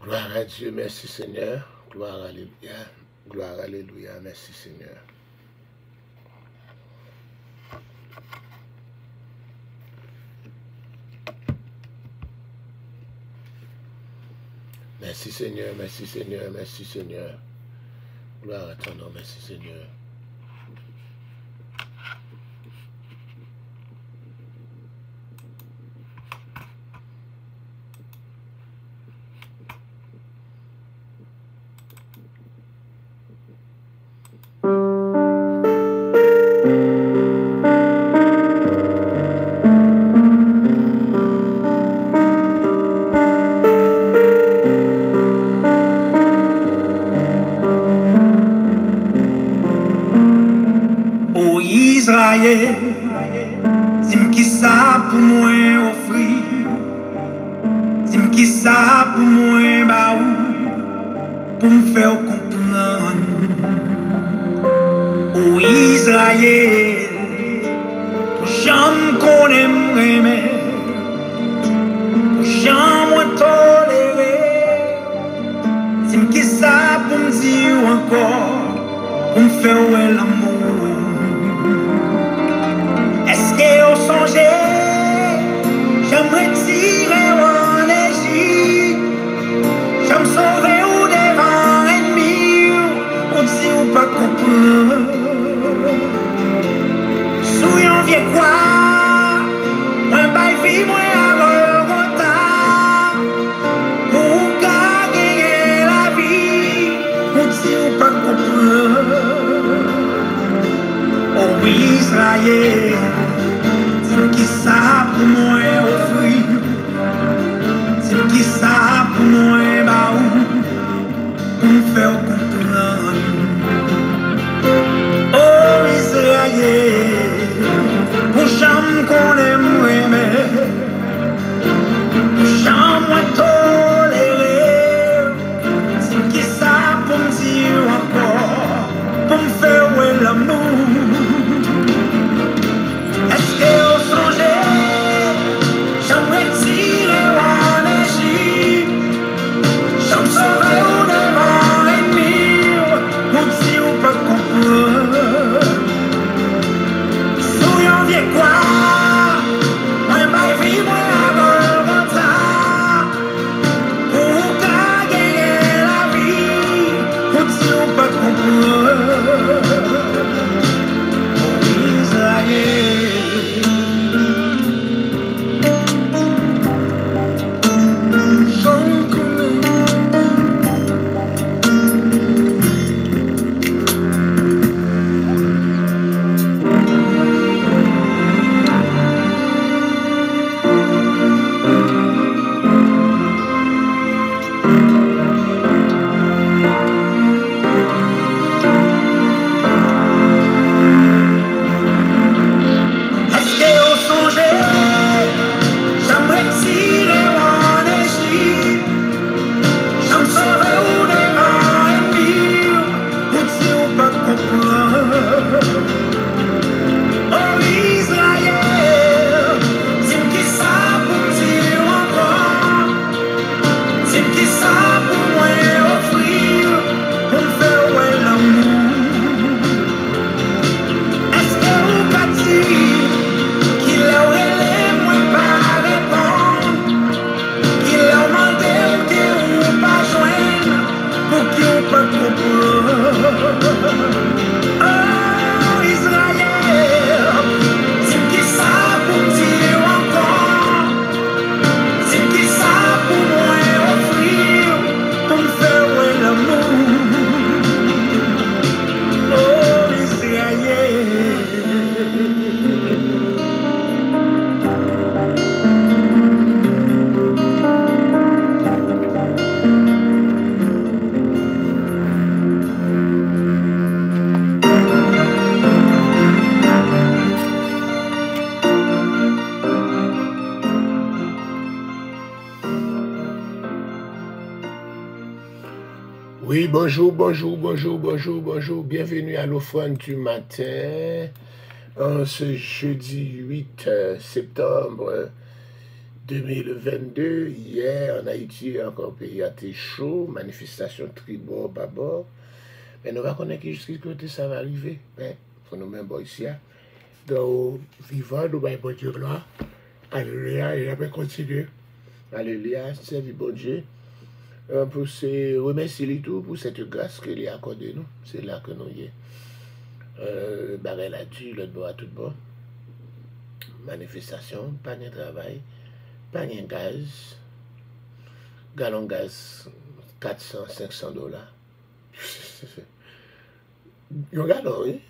Gloire à Dieu, merci Seigneur. Gloire, alléluia. Gloire, alléluia, merci Seigneur. Merci Seigneur, merci Seigneur, merci Seigneur. Gloire à ton nom, merci Seigneur. Israël, dis-moi qui ça pour moi offrir, dis-moi qui ça pour moi baou, pour me faire comprendre. Oh Israël, pour jamais qu'on aimerait, pour jamais tolérer, dis-moi qui ça pour me dire encore, pour me faire l'amour. J'aimerais tirer en Égypte, j'aime sauver ou devant ennemi, on dit ou pas comprendre. Souillons vieux quoi, un bail vie moi à retard, pour gagner la vie, on dit ou pas comprendre. Oh Israël, qui ça pour moi offrir, c'est qui ça pour moi baou, pour me faire comprendre. Oh Israël, pour jamais qu'on aimerait, pour jamais tolérer, c'est qui ça pour me dire encore, pour me faire l'amour. Oui, bonjour, bonjour, bonjour, bonjour, bonjour. Bienvenue à l'offrande du matin, en ce jeudi 8 septembre 2022, hier en Haïti, encore pays a été chaud, manifestation tribord, bâbord. Mais nous va connaître jusqu'à côté ça va arriver. Mais faut nous même ici. Donc, vivant, nous va bon Dieu gloire. Alléluia, et après continuer. Alléluia, servir bon Dieu. Pour se remercier tout pour cette grâce qu'il a accordée nous. C'est là que nous y est. Barrel là-dessus, l'autre bois tout bon. Manifestation, pas de travail, pas de gaz. Gallon gaz, 400, 500 dollars. Un gallon, oui.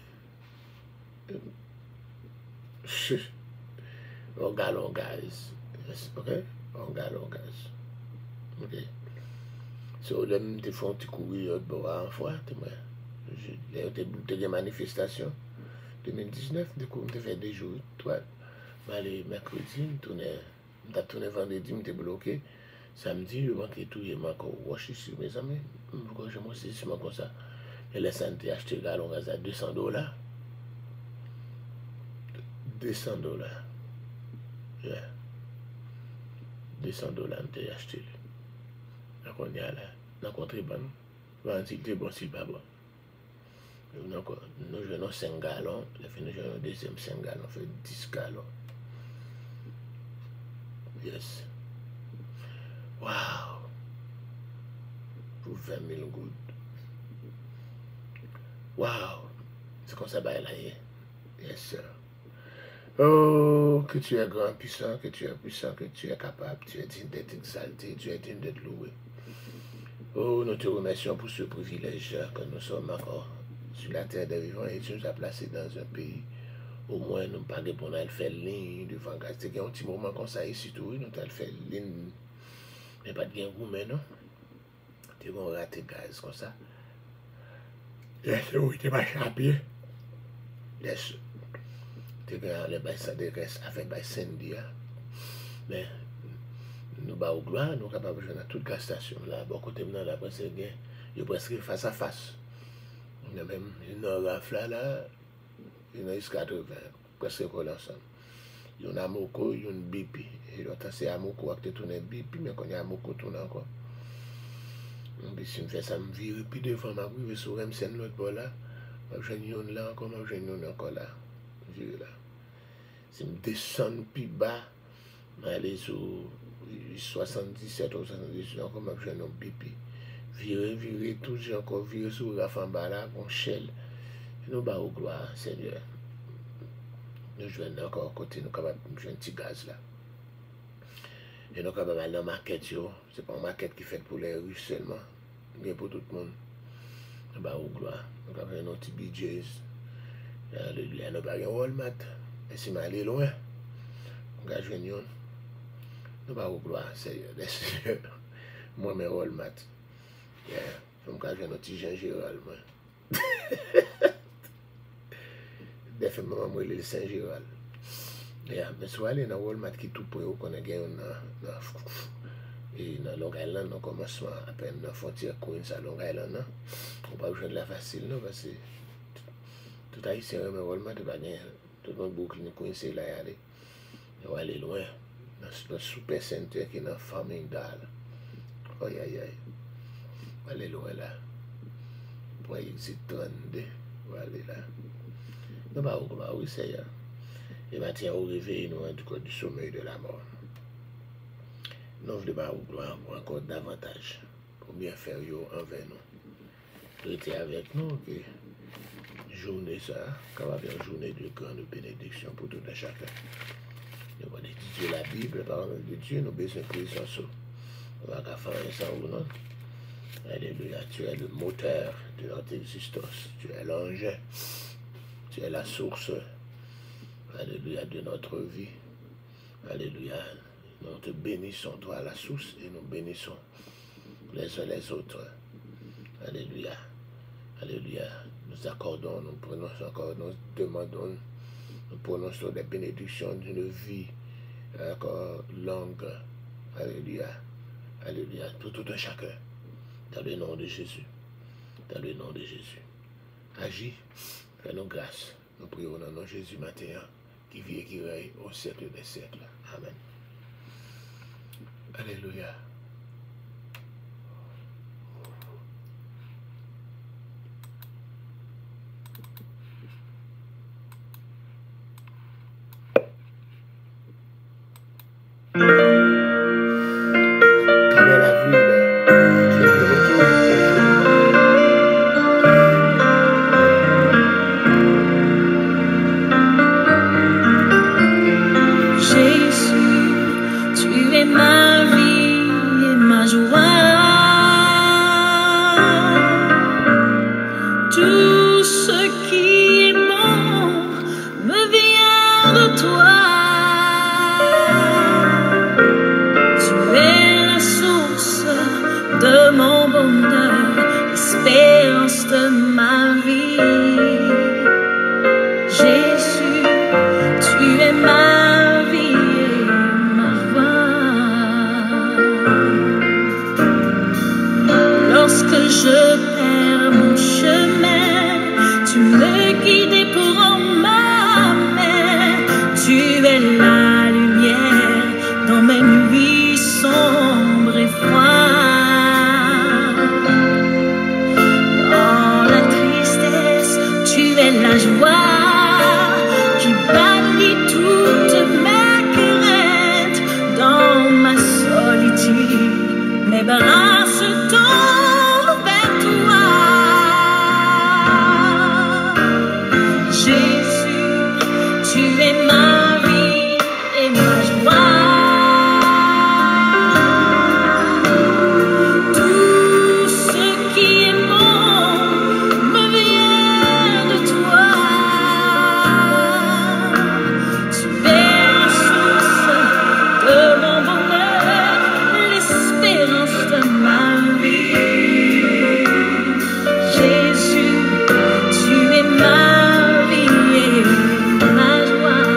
Un gallon gaz. Ok? Un gallon gaz. Ok. So, là, tu fais un petit courir de bois en fois. Tu as des manifestations. 2019, du coup, tu fais des jours. Toi, je mercredi, je tourné vendredi, je bloqué. Samedi, je manquais tout, je manquais wash ici, mes amis. Pourquoi je m'en suis comme ça? Et la santé acheté le gallon gaz à 200 dollars. 200 dollars. Yeah. 200 dollars, je t'ai acheté. Donc, on est là. Dans contre bon. Quantité bon, si pas bon. Nous jouons 5 gallons. Nous jouons deuxième 5 gallons. On fait 10 gallons. Yes. Wow. Pour 20 000 gouttes. Wow. C'est comme ça, bah, là, yes, sir. Oh, que tu es grand, puissant, que tu es capable, tu es digne d'être exalté, tu es digne d'être loué. Oh, nous te remercions pour ce privilège que nous sommes encore sur la terre des vivants et tu nous as placés dans un pays. Au moins, nous ne pas pour nous faire ligne devant gaz. C'est un petit moment comme ça ici, tout, nous avons fait ligne, mais pas de gain goût, mais non. Tu vas rater gaz comme ça. Yes, oui, tu vas chaper. Yes. Tu vas aller ça de reste avec Cindy. Mais nous avons au gloire, nous sommes capables de jouer dans toute la station. Là, bon côté maintenant, là, c'est bien. Il est presque face à face. Il y a même une rafle là, il y a 80, presque collés ensemble. Il y a un Amoko, il y a une BP. Et l'autre, c'est Amoko qui tourne BP, mais quand il y a Amoko tourne encore. Donc, si je fais ça, je vire, puis devant, je vais sur MCN, l'autre bord là. Je vais une là encore, je vais une encore là. Je là. Si je descends plus bas, je vais aller sur 77 ou 78, encore, je vais une BP. Virer, tout, j'ai encore viré sur la femme là, mon shell. Nous bas au gloire, Seigneur. Nous jouons encore côté, nous sommes capables de jouer un petit gaz là. Et nous sommes capables d'aller dans la market, ce n'est pas une market qui est faite pour les riches seulement, mais pour tout le monde. Nous bas au gloire. Nous sommes capables de faire nos petits BJs. Alléluia, nous sommes Walmart. Et si nous allons loin, nous allons jouer. Nous bas au gloire, Seigneur. Moi-même Walmart. Yeah. Je vais jouer nos petits gingembre. Des fois, moi, je suis Saint-Gérald. Mais soit aller dans Walmart qui tout pour eux, qu'on a gagné dans Long Island, on commence à peine dans la frontière Queens à Long Island. On ne peut pas jouer de la facile, non, parce que tout haïtien, mais Walmart, tout le monde Brooklyn, Queens, c'est là, aller. On va aller loin. Dans le super center qui est dans Farmingdale. Aïe, aïe, aïe. On va aller loin là. Pour exit 32. On va aller là. Nous va oui, Seigneur. Et maintenant, au réveil, nous en tout cas du sommeil de la mort. Nous voulons gloire encore davantage pour bien faire envers nous. Restez avec nous, que journée ça, quand on va faire une journée de grande bénédiction pour tout un chacun. Nous allons étudier la Bible, la parole de Dieu, nous besoin de présence. On va faire ça ou non. Alléluia, tu es le moteur de notre existence, tu es l'engin. Tu es la source, alléluia, de notre vie. Alléluia. Nous te bénissons, toi, la source, et nous bénissons les uns les autres. Alléluia. Alléluia. Nous accordons, nous prononçons encore, nous demandons, nous prononçons des bénédictions d'une vie encore longue. Alléluia. Alléluia. Pour tout un chacun. Dans le nom de Jésus. Dans le nom de Jésus. Agis. Fais-nous grâce. Nous prions dans le nom de Jésus matin, qui vit et qui règne au siècle des siècles. Amen. Alléluia. Dans la ville, tu es de retour. Jésus, tu es ma vie et ma joie. Tout ce qui est bon me vient de toi. Tu es la source de mon bonheur, l'espérance de ma vie. Jésus, tu es ma vie et ma joie. Lorsque je perds mon chemin, tu me guides et prends ma main. Tu es la lumière dans mes nuits sombres et froides. Dans la tristesse, tu es la joie qui bannit toutes mes craintes. Dans ma solitude, mes bras se tournent vers toi. Jésus, tu es ma vie et ma joie. Tout ce qui est bon me vient de toi. Tu es la source de mon bonheur, l'espérance de ma vie. Jésus, tu es ma vie et ma joie.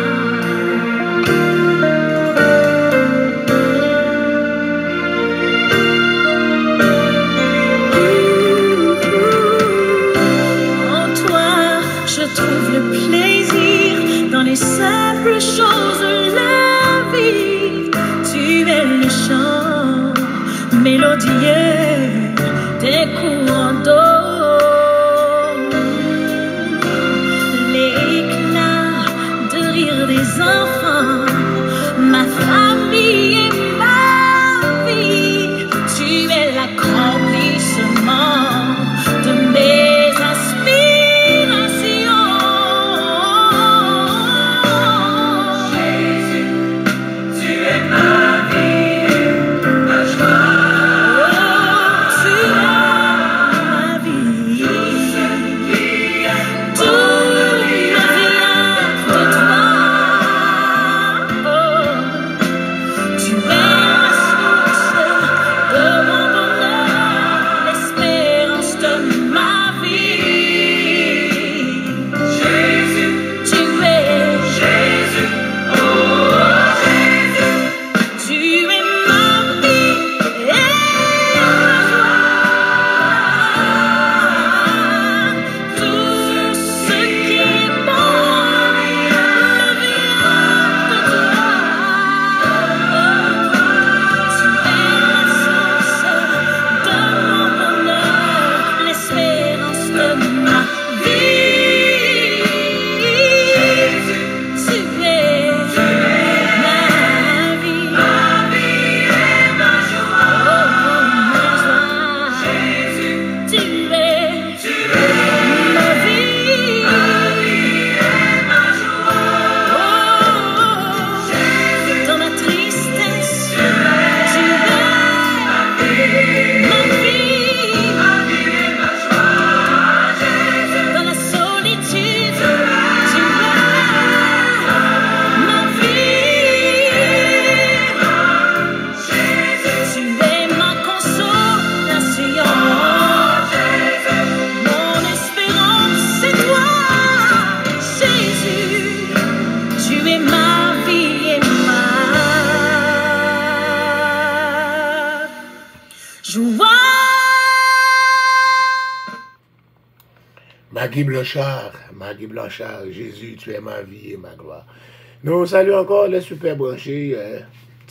En toi, je trouve le plaisir dans les simples choses de la vie. Tu es le chant mélodieux des courants d'eau, l'éclat de rire des enfants, ma famille et ma vie. Tu es l'accomplissement de mes aspirations. Jésus, tu es ma vie, ma joie. Tu es ma vie. Tout ce qui est tout me vient de toi. Tu es la source de mon bonheur, l'espérance de ma vie. Jésus, tu es Jésus, oh Jésus, tu es ma vie et ma joie. Tout ce qui est bon me vient de toi. Tu es la source de mon bonheur, l'espérance de ma vie. Jésus, tu es ma vie et ma joie. Jésus, tu es ma vie et ma joie. Dans ma tristesse, tu es ma vie et ma joie. Dans la solitude, tu es ma vie. Tu es ma consolation. Mon espérance, c'est toi. Jésus, tu es ma vie et ma joie. Maggie Blanchard, Jésus, tu es ma vie et ma gloire. Nous saluons encore les super branchés.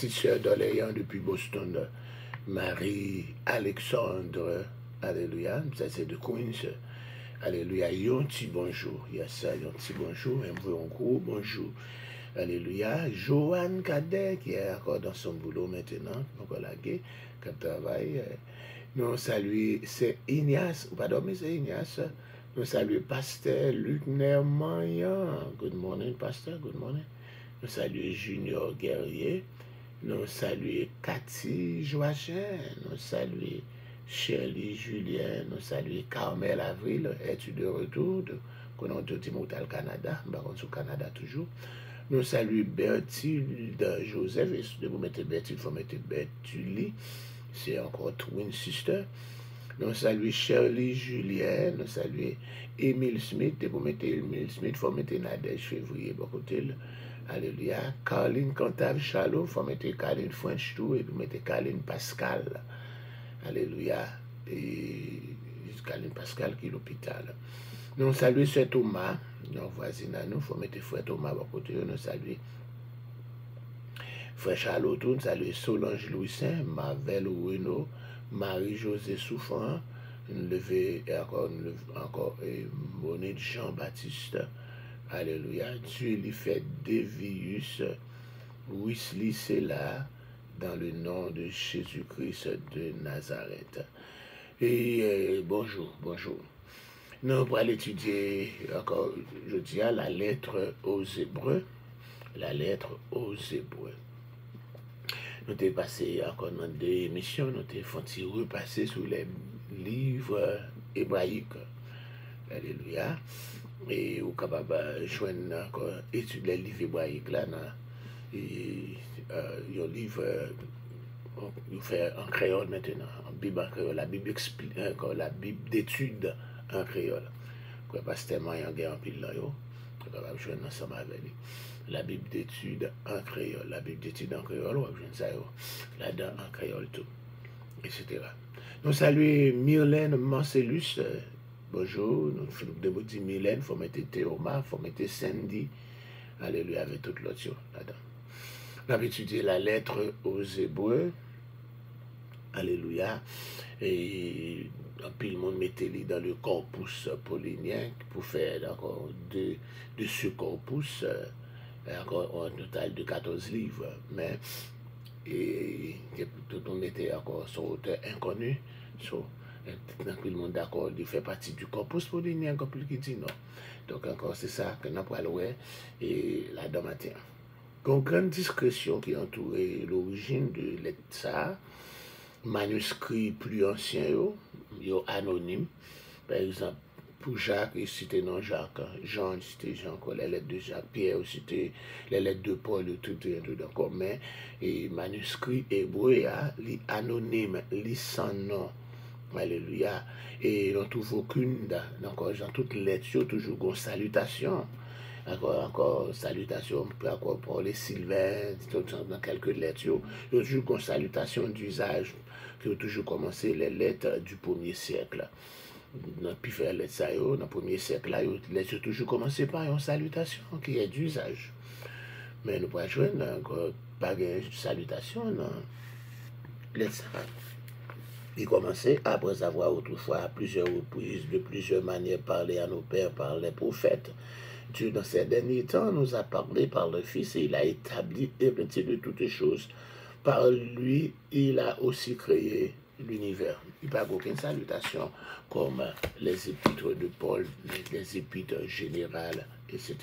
petite sœur d'Orléans depuis Boston, Marie-Alexandre, alléluia, ça c'est de Queens, alléluia, un petit bonjour, il y a ça, un petit bonjour, un gros bonjour, alléluia, Joanne Cadet, qui est encore dans son boulot maintenant, encore là, qui travaille, nous saluons, c'est Ignace, ou pardon, mais c'est Ignace, nous saluons Pasteur Luc Nermayan, good morning, Pasteur, good morning, nous saluons Junior Guerrier, nous saluons Cathy Joachim, nous saluons Shirley Julien, nous saluons Carmel Avril, es-tu de retour, qu'on a tout Timothy au Canada, baron au Canada toujours. Nous saluons Berthilde Joseph, et si vous mettez Berthilde, il faut mettre Berthulli, c'est encore Twin Sister. Nous saluons Shirley Julien, nous saluons Emile Smith, et vous mettez Emile Smith, il faut mettre Nadège Février, beaucoup de alléluia. Caroline Cantave Chalot, il faut mettre Caroline French tout, et puis mettez Caroline Pascal, alléluia, et Caroline Pascal qui est l'hôpital. Nous saluons Frère Thomas, nos voisins à nous, il faut mettre Frère Thomas à côté, nous saluons Frère Charlot, nous saluons Solange Louis Saint, Marvel Renaud, Marie-Josée Souffrant, nous levons encore Monet Jean-Baptiste, alléluia, Dieu lui fait Devius, Wesley Sella, dans le nom de Jésus-Christ de Nazareth. Et bonjour. Nous allons étudier encore, je dis, la lettre aux Hébreux. La lettre aux Hébreux. Nous avons passé encore dans 2 émissions, nous avons repasser sur les livres hébraïques. Alléluia. Et vous êtes capable de joindre encore étudier les livres hébraïques là. Et un livre, vous faites en créole maintenant, en Bible en créole, la Bible explique encore, la Bible d'études en créole. Quoi, parce que tellement il y a un gars en pile là, vous êtes capable de joindre ensemble avec lui. La Bible d'études en créole, la Bible d'études en créole, vous avez ça là-dedans en créole tout, etc. Nous saluons Mylène Marcellus, bonjour, nous devons dire Mylène, il faut mettre Théoma, il faut mettre Sandy, alléluia, avec toute l'autre là-dedans. Nous avons étudié la lettre aux Hébreux, alléluia, et puis le monde mettait dans le corpus paulinien pour faire encore de ce corpus, encore un total de 14 livres, mais et tout le monde était encore son auteur inconnu, donc le monde d'accord, il fait partie du corpus paulinien, encore plus qui dit non. Donc encore c'est ça que nous avons et là-dedans matin. Une grande discrétion qui entourait l'origine de l'État, manuscrits plus anciens, anonymes. Par exemple, pour Jacques, il citait non Jacques, Jean, il citait Jean, les lettres de Jacques, Pierre, il citait les lettres de Paul, tout encore, mais et manuscrits hébreux, les anonymes, les sans nom. Alléluia. Et on ne trouve aucune, dans toutes les lettres, toujours une salutation. Encore salutation, on peut encore parler Sylvain, dans quelques lettres, il y a toujours une salutation d'usage, qui a toujours commencé les lettres du 1er siècle. Dans le lettres, dans le 1er siècle, les lettres ont toujours commencé par une salutation qui est d'usage. Mais nous pouvons jouer encore pas de salutation dans les lettres. Il commençait après avoir autrefois à plusieurs reprises, de plusieurs manières parlé à nos pères par les prophètes. Dieu, dans ces derniers temps, nous a parlé par le Fils et il a établi héritier de toutes les choses. Par lui, il a aussi créé l'univers. Il n'y a pas aucune salutation comme les épîtres de Paul, les épîtres générales, etc.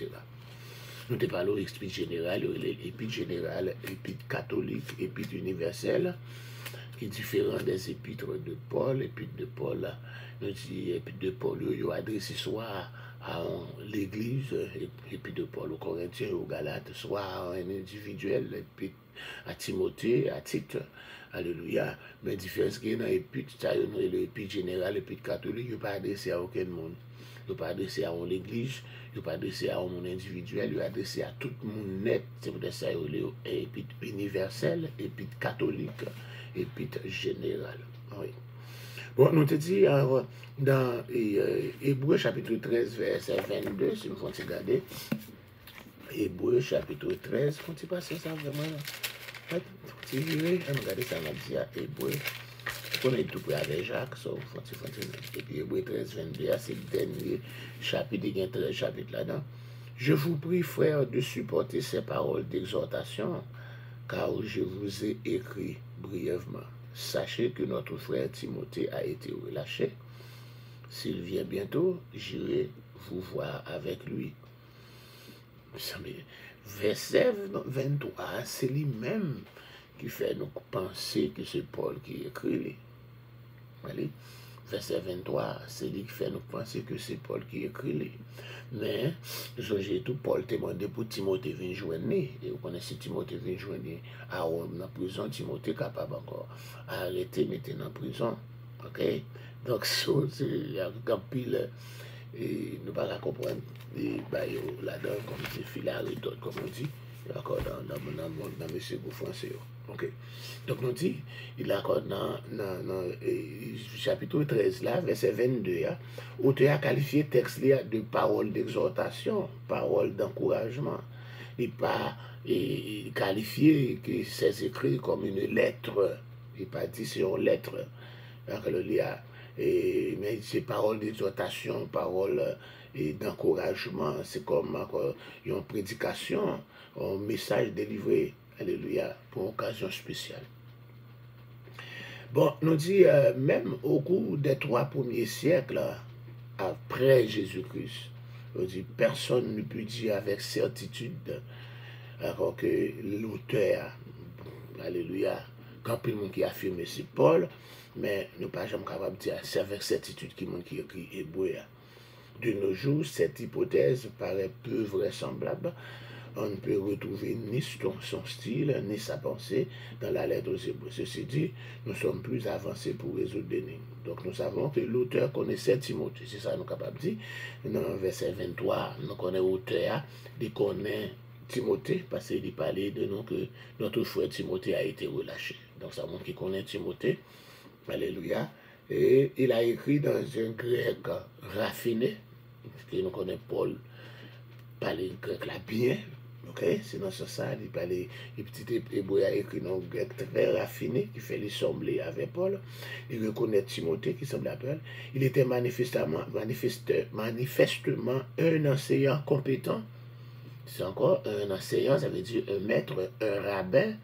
Nous te parlons d'épître générale, l'épître générale, l'épître catholique, l'épître universelle, qui est différent des épîtres de Paul. L'épître de Paul, nous dit, l'épître de Paul, il a adressé soit à l'église, l'épître de Paul aux Corinthiens, aux Galates, soit à un individuel, l'épître à Timothée, à Tite, alléluia. Mais la différence qu'il y a dans l'épître, l'épître général, l'épître catholique, il n'est pas adressé à aucun monde. Il n'est pas adressé à l'église, il n'est pas adressé à un monde individuel, il est adressé à tout le monde net. C'est pour ça qu'il y a l'épître universel, l'épître catholique, l'épître général. Oui. Bon, nous te dit dans Hébreux chapitre 13, verset 22, si vous voulez regarder, Hébreux chapitre 13, faut-il passer ça vraiment? Si vous voulez, on regarde ça, on a dit à Hébreu. On est tout près avec Jacques, sauf et puis Hébreu 13, 22, c'est le dernier chapitre, il y a 13 chapitres là-dedans. Je vous prie, frères, de supporter ces paroles d'exhortation, car je vous ai écrit brièvement. Sachez que notre frère Timothée a été relâché. S'il vient bientôt, j'irai vous voir avec lui. Verset 23, c'est lui-même qui fait nous penser que c'est Paul qui écrit. Allez. Verset 23, c'est lui qui fait nous penser que c'est Paul qui écrit. Mais, j'ai tout, Paul t'a demandé pour Timothée venir joindre. Et vous connaissez Timothée venir joindre à Rome, dans la prison, Timothée capable encore à arrêter, mettre en prison. Ok? Donc, il y a un pile, et nous ne pouvons pas comprendre là-dedans, comme c'est Philarétote, comme on dit, d'accord, dans M. français. Ok. Donc, nous dit, il accorde dans chapitre 13, là, verset 22, auteur a qualifié le texte là de parole d'exhortation, parole d'encouragement. Il pas qualifié que c'est écrit comme une lettre. Il pas dit c'est une lettre. Mais c'est parole d'exhortation, parole d'encouragement. C'est comme une prédication, un message délivré. Alléluia, pour une occasion spéciale. Bon, nous dit, même au cours des 3 premiers siècles, après Jésus-Christ, on dit, personne ne peut dire avec certitude alors que l'auteur, alléluia, quand tout le monde qui affirme c'est Paul, mais nous ne sommes pas jamais capables de dire c'est avec certitude qui monde qui écrit Hébreu. De nos jours, cette hypothèse paraît peu vraisemblable. On ne peut retrouver ni son style, ni sa pensée dans la lettre aux Hébreux. Ceci dit, nous sommes plus avancés pour résoudre l'énigme. Donc nous savons que l'auteur connaissait Timothée. C'est ça nous sommes capables de dire. Dans le verset 23, nous connaissons l'auteur, il connaît Timothée, parce qu'il parlait de nous que notre frère Timothée a été relâché. Donc ça montre qu'il connaît Timothée. Alléluia. Et il a écrit dans un grec raffiné, parce que nous connaissons Paul, parler grec là bien. Ok, c'est dans ce sens, il parlait, le petit hébreu a écrit dans un grec très raffiné qui fait l'assembler avec Paul. Il reconnaît Timothée qui semble à Paul. Il était manifestement un enseignant compétent. C'est encore un enseignant, ça veut dire un maître, un rabbin.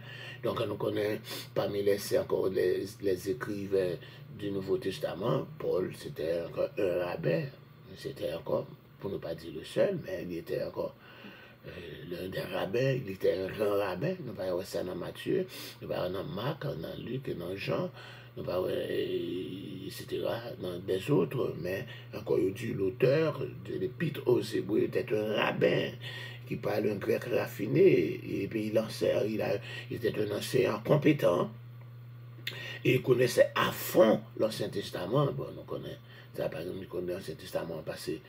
Donc nous connaissons parmi encore les écrivains du Nouveau Testament. Paul, c'était encore un rabbin. C'était encore, pour ne pas dire le seul, mais il était encore l'un des rabbins, il était un grand rabbin. Nous voyons ça dans Matthieu, nous voyons dans Marc, dans Luc, dans Jean, nous voyons, etc., dans des autres, mais encore il dit l'auteur de l'Épître aux Hébreux était un rabbin qui parle un grec raffiné, et puis il était un enseignant compétent, et il connaissait à fond l'Ancien Testament. Bon, nous connaissons. Ça, par exemple, nous connaissons l'Ancien Testament passé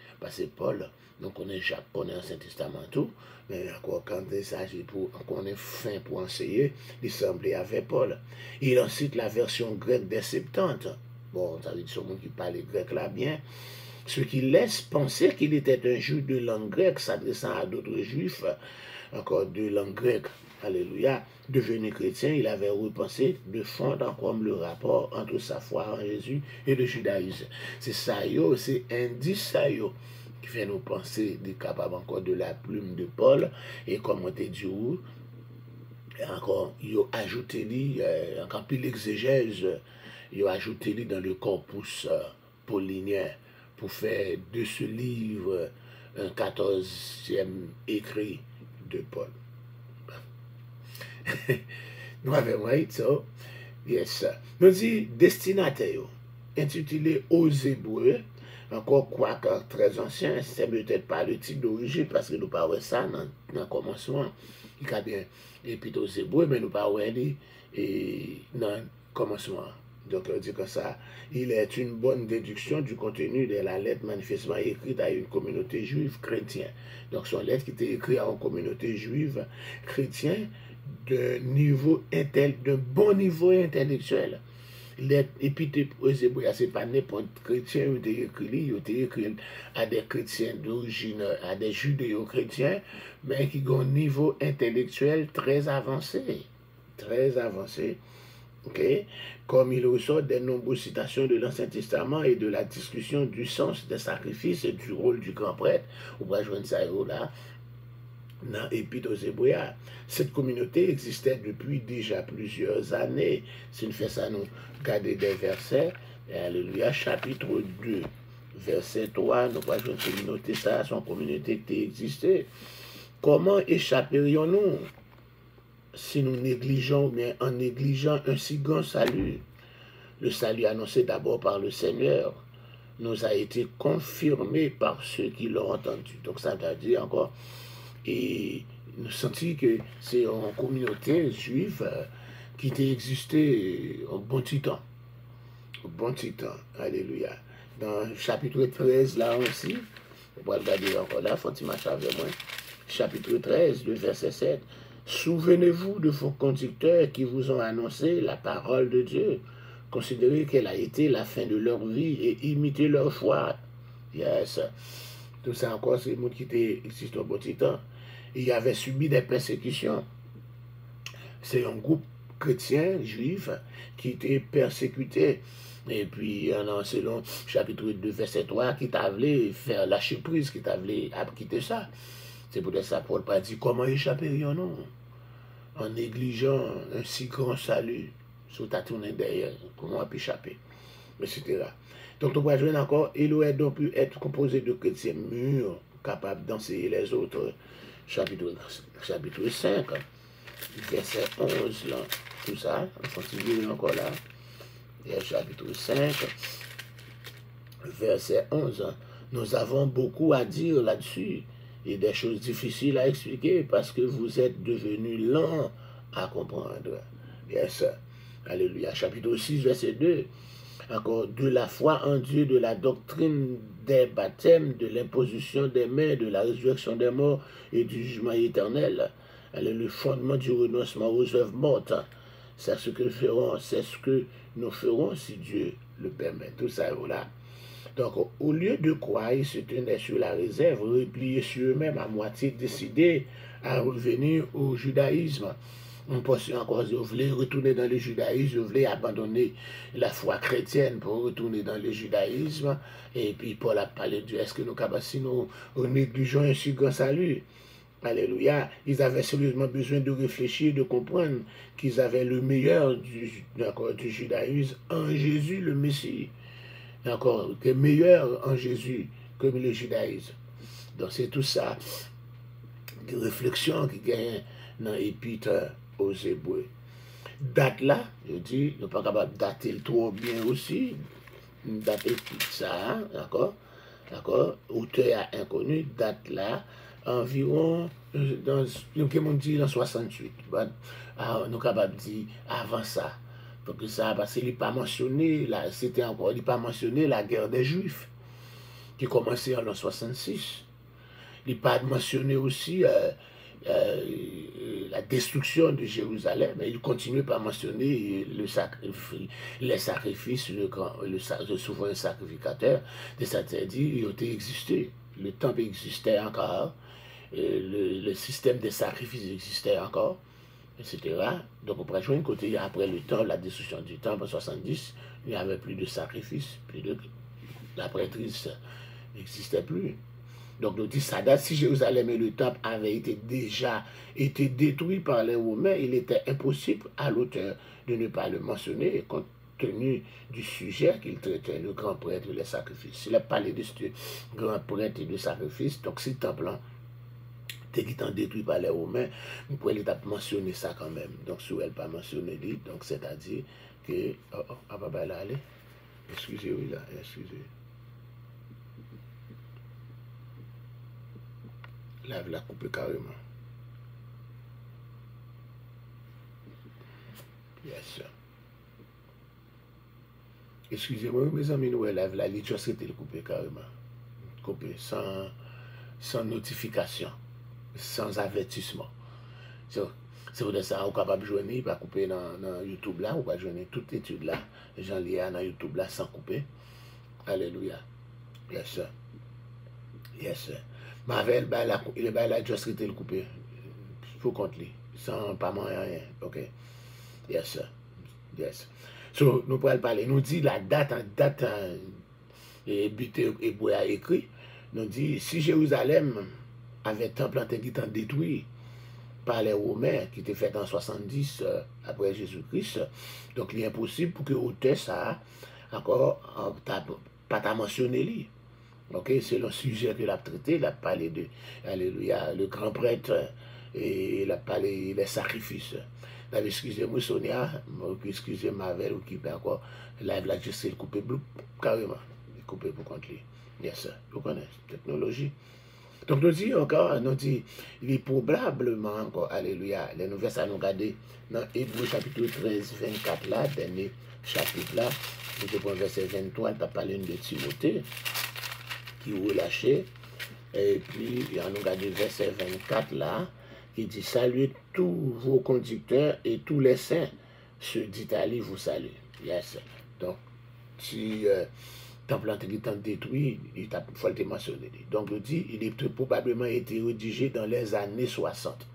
Paul, nous connaissons Jacques, nous connaissons l'Ancien Testament tout, mais encore quand il s'agit pour qu'on ait fin pour enseigner, il semblait avec Paul. Il en cite la version grecque des Septante. Bon, ça veut dire ce monde qui parle grec là bien, ce qui laisse penser qu'il était un juif de langue grecque s'adressant à d'autres juifs, encore de langue grecque. Alléluia. Devenu chrétien, il avait repensé de fondre comme le rapport entre sa foi en Jésus et le judaïsme. C'est ça, c'est indice ça, qui fait nous penser des capables encore de la plume de Paul, et comme on t'a dit, encore, il a ajouté, encore plus l'exégèse, il a ajouté dans le corpus paulinien pour faire de ce livre un 14e écrit de Paul. Nous avons dit ça. Yes. Nous dit destinataire, intitulé aux Hébreux, encore quoi que très ancien, c'est peut-être pas le titre d'origine parce que nous parlons ça dans le commencement. Il y a bien l'Épître aux Hébreux, mais nous parlons dans le commencement. Donc, on dit que ça, il est une bonne déduction du contenu de la lettre manifestement écrite à une communauté juive chrétienne. Donc, son lettre qui était écrite à une communauté juive chrétienne d'un bon niveau intellectuel. L'Épître aux Hébreux, c'est pas n'importe chrétien qui était écrit à des chrétiens d'origine, à des judéo-chrétiens, mais qui ont un niveau intellectuel très avancé. très avancé. Okay? Comme il ressort des nombreuses citations de l'Ancien Testament et de la discussion du sens des sacrifices et du rôle du grand prêtre, on va joindre ça là, dans l'Épître aux Hébreux. Cette communauté existait depuis déjà plusieurs années. Si nous faisons ça, nous regardons des versets. Alléluia, chapitre 2, verset 3, nous voyons une communauté, ça, son communauté qui existait. Comment échapperions-nous si nous négligeons, bien en négligeant un si grand salut? Le salut annoncé d'abord par le Seigneur nous a été confirmé par ceux qui l'ont entendu. Donc ça veut dire encore, et nous sentons que c'est une communauté juive qui a existé au bon petit temps. Au bon petit temps. Alléluia. Dans le chapitre 13, là aussi, on va regarder encore là, faut-il marcher avec moi. Chapitre 13, le verset 7. Souvenez-vous de vos conducteurs qui vous ont annoncé la parole de Dieu. Considérez qu'elle a été la fin de leur vie et imitez leur foi. Yes. Tout ça encore, c'est le monde qui était existé au bon petit temps. Il avait subi des persécutions. C'est un groupe chrétien, juif, qui était persécuté. Et puis, selon chapitre 2, verset 3, qui t'a voulu faire lâcher prise, qui t'a voulu quitter ça. C'est pour ça Paul pas dit comment échapperions-nous en négligeant un si grand salut. Sur ta tournée derrière, comment on peut échapper, etc. Donc, on va jouer encore. Il aurait donc pu être composé de chrétiens mûrs, capables d'enseigner les autres. Chapitre 5, verset 11, là, tout ça, on continue encore là. Et chapitre 5, verset 11, nous avons beaucoup à dire là-dessus et des choses difficiles à expliquer parce que vous êtes devenus lents à comprendre. Yes. Alléluia. Chapitre 6, verset 2. Encore, de la foi en Dieu, de la doctrine des baptêmes, de l'imposition des mains, de la résurrection des morts et du jugement éternel. Le fondement du renoncement aux œuvres mortes. C'est ce que nous ferons, c'est ce que nous ferons si Dieu le permet. Tout ça, voilà. Donc, au lieu de croire, ils se tenaient sur la réserve, repliés sur eux-mêmes, à moitié décidés à revenir au judaïsme. On pense encore, ils voulaient retourner dans le judaïsme, ils voulaient abandonner la foi chrétienne pour retourner dans le judaïsme. Et puis Paul a parlé de est-ce que nous sinon négligeons un si grand salut. Alléluia. Ils avaient sérieusement besoin de réfléchir, de comprendre qu'ils avaient le meilleur du judaïsme en Jésus le Messie. Encore, que meilleur en Jésus que le judaïsme. Donc c'est tout ça, des réflexions qui gagnent dans l'Épître aux Hébreux. Date là, je dis, nous ne sommes pas capables de dater le trop bien aussi. Date ça, d'accord? D'accord? Auteur inconnu, date là, environ, dans 68. Nous sommes capables de dire avant ça. Donc ça, parce qu'il n'est pas mentionné, c'était encore, il n'est pas mentionné la guerre des Juifs, qui commençait en l'an 66. Il n'est pas mentionné aussi la destruction de Jérusalem, mais il continue par mentionner les sacrifices, le souverain sacrificateur, c'est-à-dire il a existé, le temple existait encore, le système des sacrifices existait encore, etc. Donc on pourrait jouer un côté, après le temps, la destruction du temple en 70, il n'y avait plus de sacrifices, la prêtrise n'existait plus. Donc, nous disons ça date, si Jérusalem et le temple avaient déjà été détruits par les Romains, il était impossible à l'auteur de ne pas le mentionner, compte tenu du sujet qu'il traitait, le grand prêtre et les sacrifices. Il a parlé de ce grand prêtre et de sacrifices, donc si le temple était détruit par les Romains, vous pouvez mentionner ça quand même. Donc, si elle pas mentionné, donc c'est-à-dire que... là, allez. Excusez, oui, là, excusez. Là, je la coupe carrément. Yes. Excusez-moi, mes amis, nous, là, la juste été coupée carrément. Coupée, sans notification, sans avertissement. C'est pour ça qu'on est capable de joindre, pas couper dans YouTube là, ou pas joindre toute étude là, j'en lis dans YouTube là sans couper. Alléluia. Yes, sir. Yes, sir. Mavel, il a juste été coupé. Il faut compter, sans pas rien. Ok. Yes. Yes. So, nous pourrons parler. Nous dit la date, et but hébreu a écrit, nous dit, si Jérusalem avait temple qui était détruit par les Romains, qui était fait en 70 après Jésus-Christ, donc il est impossible pour que l'auteur ça encore pas t'a mentionné lui. Ok, c'est le sujet qu'il a traité, il a parlé de, alléluia, le grand prêtre, et il a parlé des sacrifices. Excusez-moi Sonia, excusez Marvel ou qui peut encore, live là, je sais le couper carrément, couper pour contre lui. Yes, vous connaissez, technologie. Donc nous dit encore, nous dit, il est probablement encore, alléluia, les nouvelles ça nous garder dans Hébreu chapitre 13, 24 là, dernier chapitre là, nous avons verset 23, il a parlé de Timothée, qui est relâché, et puis il y a nous garder verset 24 là, il dit, saluez tous vos conducteurs et tous les saints, ceux d'Italie vous saluent. Yes. Donc, si temple étant détruit, il faut le mentionner. Donc, il dit, il est probablement été rédigé dans les années 60.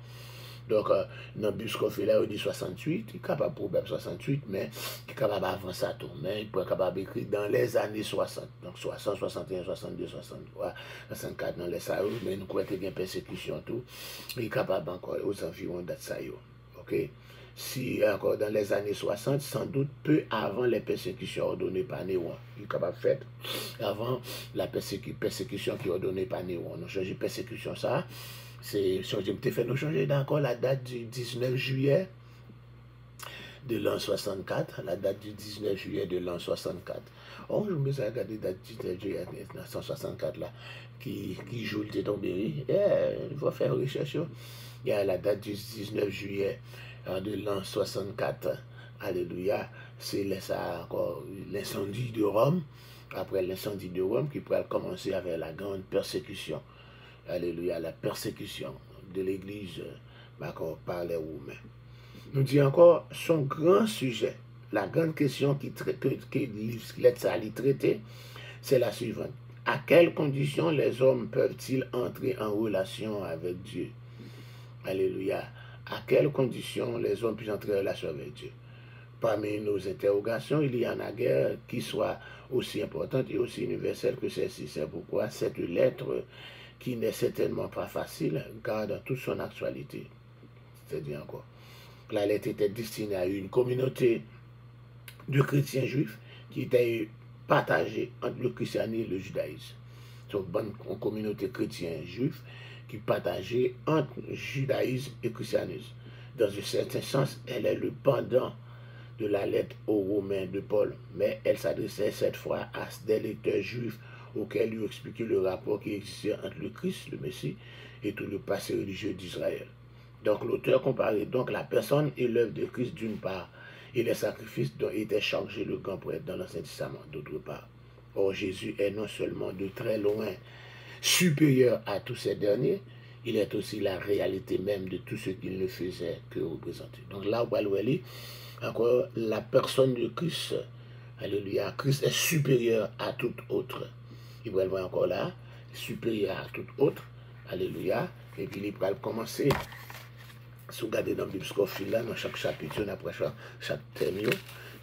Donc, dans le bus qu'on fait là, il dit 68, il est capable probable 68, mais il est capable avant ça tout. Mais il peut être capable d'écrire dans les années 60. Donc, 60, 61, 62, 63, 64, dans les ça, mais nous croyons qu'il y a une persécution tout. Il est capable encore aux environs de ça. OK? Si encore dans les années 60, sans doute peu avant les persécutions ordonnées par Néron. Il est capable de faire avant la persécution qui est ordonnée par Néron. Nous changeons persécution ça. C'est changer, fait nous changer encore la date du 19 juillet de l'an 64, la date du 19 juillet de l'an 64. Oh, je me suis regardé la date du 19 juillet de 1964 là, qui joue le tombé. Il faut faire une recherche. Il y a la date du 19 juillet de l'an 64. Alléluia. C'est encore l'incendie de Rome. Après l'incendie de Rome, qui pourrait commencer avec la grande persécution. Alléluia, la persécution de l'Église par les Romains. Nous dit encore, son grand sujet, la grande question que ça allait traiter, c'est la suivante. À quelles conditions les hommes peuvent-ils entrer en relation avec Dieu? Alléluia. À quelles conditions les hommes peuvent entrer en relation avec Dieu? Parmi nos interrogations, il y en a guère qui soit aussi importante et aussi universelle que celle-ci. C'est pourquoi cette lettre, qui n'est certainement pas facile, garde toute son actualité. C'est-à-dire encore, la lettre était destinée à une communauté de chrétiens juifs qui était partagée entre le christianisme et le judaïsme. Donc, une communauté chrétienne juif qui partageait entre judaïsme et christianisme. Dans un certain sens, elle est le pendant de la lettre aux Romains de Paul, mais elle s'adressait cette fois à des lecteurs juifs auquel il expliquait le rapport qui existait entre le Christ, le Messie, et tout le passé religieux d'Israël. Donc l'auteur comparait donc la personne et l'œuvre de Christ d'une part, et les sacrifices dont était chargé le grand prêtre dans l'Ancien Testament d'autre part. Or Jésus est non seulement de très loin supérieur à tous ces derniers, il est aussi la réalité même de tout ce qu'il ne faisait que représenter. Donc là, encore la personne de Christ, alléluia, Christ est supérieur à tout autre. Il va le voir encore là, supérieur à tout autre, alléluia, et puis il va commencer, si vous regardez dans le Bible Scofield là, dans chaque chapitre, après chaque thème,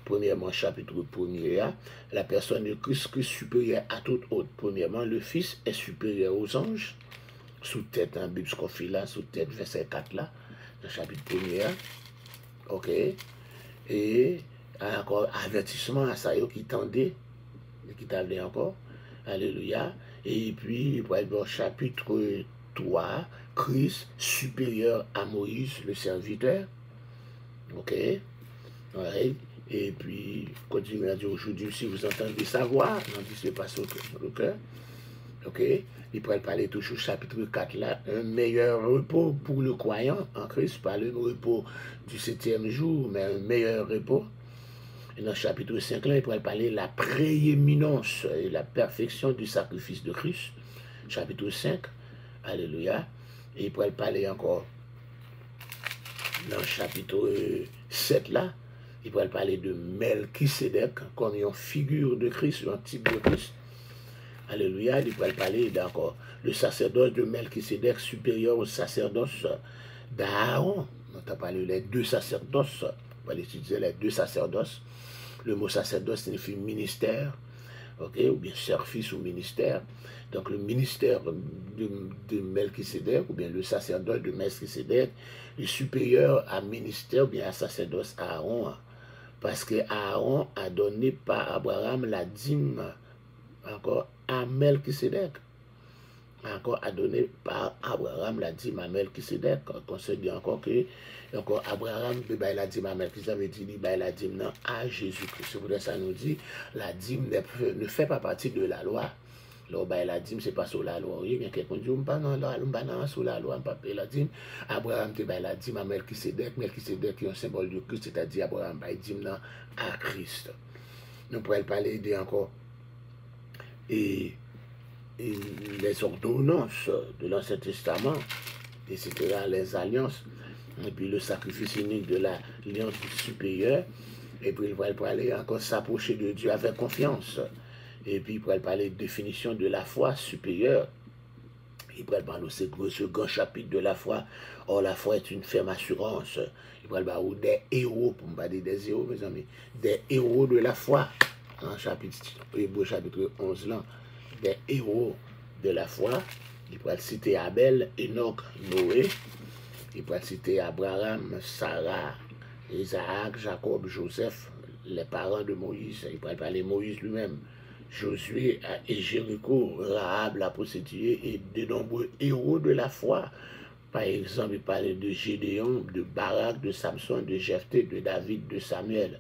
premièrement, chapitre 1er, la personne de Christ est supérieure à tout autre. Premièrement, le Fils est supérieur aux anges, sous tête, dans le Bible Scofield là, sous tête, verset 4 là, dans le chapitre 1er, ok, et encore avertissement à ça, qui tendait, qui t'avait encore, alléluia, et puis, au chapitre 3, Christ supérieur à Moïse, le serviteur, ok, ouais. Et puis, continue à dire aujourd'hui, si vous entendez sa voix, n'anticipez pas sur le cœur, ok, il pourrait parler toujours chapitre 4 là, un meilleur repos pour le croyant en Christ, pas le repos du 7e jour, mais un meilleur repos. Et dans le chapitre 5 là, il pourrait parler de la prééminence et la perfection du sacrifice de Christ. Chapitre 5, alléluia. Et il pourrait parler encore dans le chapitre 7 là, il pourrait parler de Melchisedec comme une figure de Christ, un type de Christ. Alléluia. Il pourrait parler d'encore le sacerdoce de Melchisedec supérieur au sacerdoce d'Aaron. On a parlé des deux sacerdoces. va étudier les deux sacerdoces. Le mot sacerdoce signifie ministère, ok, ou bien service ou ministère. Donc le ministère de Melchisédek, ou bien le sacerdoce de Melchisédek, est supérieur à ministère, ou bien à sacerdoce à Aaron, parce que Aaron a donné par Abraham la dîme encore à Melchisédek. Encore a donné par Abraham la dîme à Melchisédek. On se dit encore que encore Abraham la dîme à Melchisédek, dit la dîme à Jésus-Christ. C'est pour ça nous dit la dîme ne fait pas partie de la loi. Alors, la dîme, c'est pas sur la loi. Il y a quelqu'un qui dit, pas sur la loi, pas la dîme. Abraham te la dîme à Melchisédek. Melchisédek est un symbole de Christ, c'est-à-dire Abraham la dîme à Christ. Nous pourrions parler de encore et les ordonnances de l'Ancien Testament, etc., les alliances, et puis le sacrifice unique de l'alliance supérieure, et puis il va parler encore s'approcher de Dieu avec confiance, et puis il va parler de définition de la foi supérieure, il va parler de ce grand chapitre de la foi. Or, la foi est une ferme assurance. Il va parler des héros, pour ne pas dire des héros, mes amis, des héros de la foi, en chapitre 11 là, des héros de la foi. Il peut citer Abel, Enoch, Noé. Il peut citer Abraham, Sarah, Isaac, Jacob, Joseph, les parents de Moïse. Il peut parler Moïse lui-même, Josué et Jéricho, Rahab, la prostituée, et de nombreux héros de la foi. Par exemple, il parlait de Gédéon, de Barak, de Samson, de Jephthé, de David, de Samuel.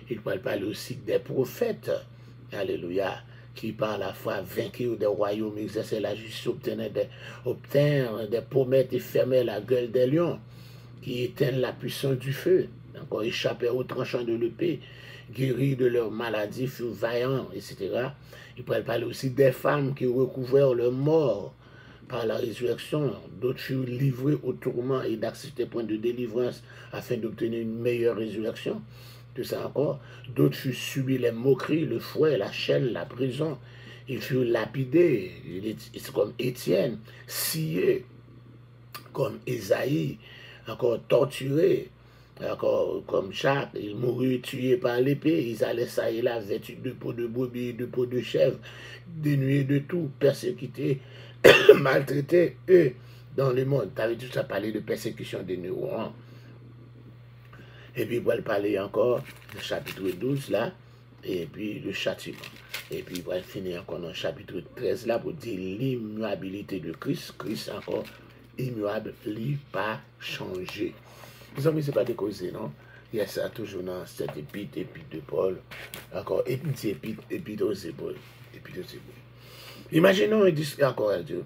Il peut parler aussi des prophètes. Alléluia. Qui par la foi vainquirent des royaumes, exerçaient la justice, obtinrent des pommettes et fermaient la gueule des lions, qui éteignent la puissance du feu, encore échappèrent aux tranchants de l'épée, guéris de leurs maladies, furent vaillants, etc. Il pourrait parler aussi des femmes qui recouvrèrent leurs morts par la résurrection, d'autres furent livrés au tourment et d'accepter point de délivrance afin d'obtenir une meilleure résurrection. Tout ça encore. D'autres furent subis les moqueries, le fouet, la chaîne, la prison. Ils furent lapidés, comme Étienne, sciés, comme Ésaïe, encore torturés, encore comme Jacques, ils moururent tués par l'épée. Ils allaient ça et là, vêtus de peau de brebis, de peau de chèvre, dénués de tout, persécutés, maltraités, eux, dans le monde. Tu avais tout ça parlé de persécution des neurones. Et puis, il va parler encore du chapitre 12, là, et puis le châtiment. Et puis, il va finir encore dans le chapitre 13, là, pour dire l'immuabilité de Christ. Christ, encore, immuable, il pas changé. Les amis, ce n'est pas décausé, non? Il y a ça toujours dans cette épître de Paul. Encore, épître aux Hébreux. Imaginons un disque encore à Dieu.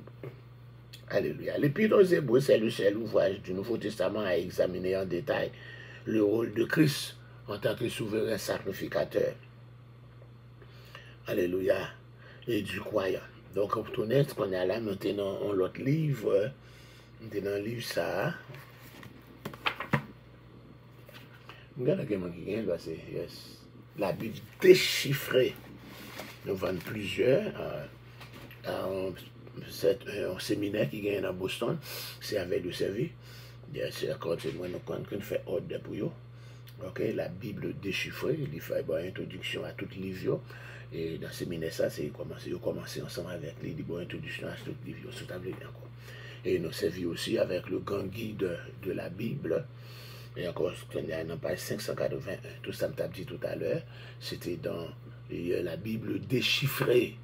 Alléluia. L'épître aux Hébreux, c'est le seul ouvrage du Nouveau Testament à examiner en détail le rôle de Christ en tant que souverain sacrificateur. Alléluia. Et du croyant. Donc, pour tout net, qu'on est là maintenant, on l'autre livre. On est dans le livre ça. Regardez comment il y a, yes. La Bible déchiffrée. Nous vendons plusieurs. C'est un séminaire qui gagne à Boston. C'est avec le service. C'est encore moi nous fait ordre pour eux. Ok, la Bible déchiffrée, il fait une introduction à toutes les livres. Et dans ce séminaire, ça, c'est commencer ensemble avec les livres, introduction à toutes les livres, sur table encore. Et nous servi aussi avec le grand guide de la Bible. Et encore, il y a une page 581, tout ça me t'a dit tout à l'heure, c'était dans la Bible déchiffrée.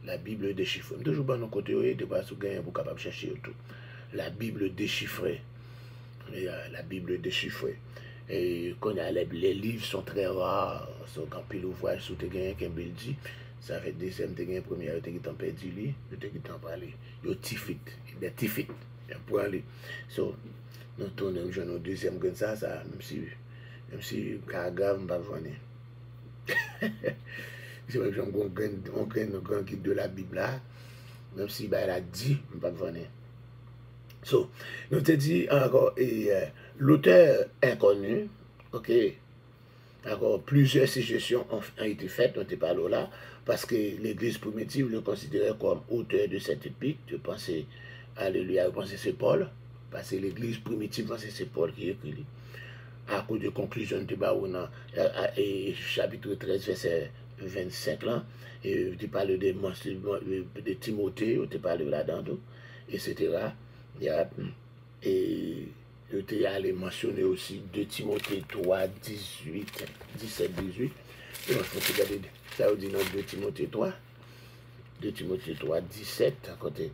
La Bible déchiffrée. Toujours bon, nos côtés, de base, vous capable de chercher tout. La Bible déchiffrée. La Bible déchiffrée. Et quand les livres sont très rares, sont quand pile ouvrage sous te gagné qu'un bel dit, ça fait deuxième te gagné première te qui t'en perdu lui, te qui t'en parler. Yo tifit, des tifit, pour aller. So nous tournons au deuxième comme ça, même si Kagam va venir. C'est vrai que on gagne un grand guide de la Bible là, même si elle a dit, on va venir. So, nous te dit encore, l'auteur inconnu, ok, encore plusieurs suggestions ont été faites, on te parle là, parce que l'église primitive le considérait comme auteur de cette épître. Je pensais, alléluia, je pensais c'est Paul, parce que l'église primitive, c'est Paul qui écrit. à cause de conclusion de Baouna, chapitre 13, verset 25 là, et tu parles de Timothée, tu parles là-dedans, etc. Et tu as allé mentionner aussi 2 Timothée 3, 18, 17, 18. Il faut regarder, ça veut dire dans 2 Timothée 3, 2 Timothée 3, 17, à côté.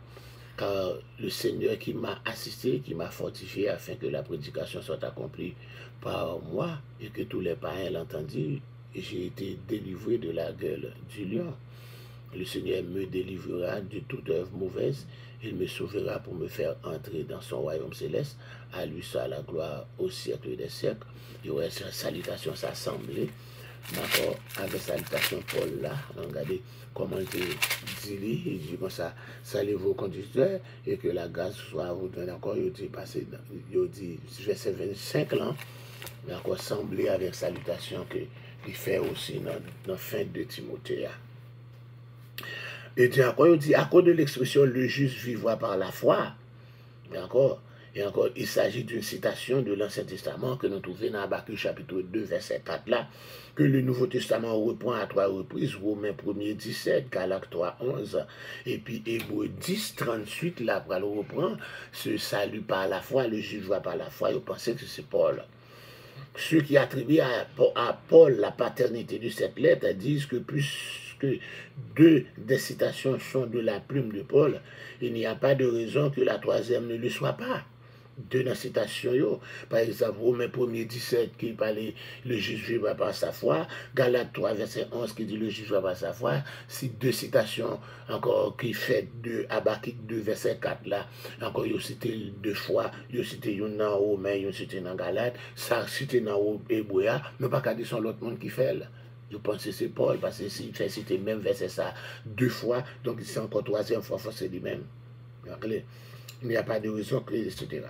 Car le Seigneur qui m'a assisté, qui m'a fortifié afin que la prédication soit accomplie par moi et que tous les païens l'entendent, j'ai été délivré de la gueule du lion. Le Seigneur me délivrera de toute œuvre mauvaise, il me sauvera pour me faire entrer dans son royaume céleste. À lui soit la gloire au siècle des siècles. Il y aurait une salutation s'assembler. D'accord, avec salutation Paul là, regardez comment il dit, il dit comme ça, saluez vos conducteurs et que la grâce soit à vous donner. Encore, il dit passé, il dit verset 25 là, mais encore semblé avec salutation que il fait aussi dans la fin de Timothée. Et puis encore, il dit, à cause de l'expression le juste vivra par la foi, d'accord. Et encore, il s'agit d'une citation de l'Ancien Testament que nous trouvons dans Habakkuk chapitre 2, verset 4 là, que le Nouveau Testament reprend à 3 reprises, Romains 1er 17, Galates 3, 11, et puis Hébreux 10, 38, là, pour le reprendre, ce salut par la foi, le juge va par la foi, vous pensez que c'est Paul. Ceux qui attribuent à Paul la paternité de cette lettre disent que plus que 2 des citations sont de la plume de Paul, il n'y a pas de raison que la 3e ne le soit pas. 2 dans la citation, par exemple, Romains 1er 17 qui parlait le juge vivra par sa foi, Galates 3 verset 11 qui dit le juge vivra par sa foi, si 2 citations encore qui fait de Habakkuk 2 verset 4 là, encore il cité 2 fois, il cité une dans Romains, il cité dans Galates, ça cité dans Hébreux, mais pas qu'à dire son l'autre monde qui fait là. Je pense que c'est Paul, parce que s'il fait citer même verset ça 2 fois, donc c'est encore 3e fois, c'est lui-même. Il n'y a pas de raison, etc.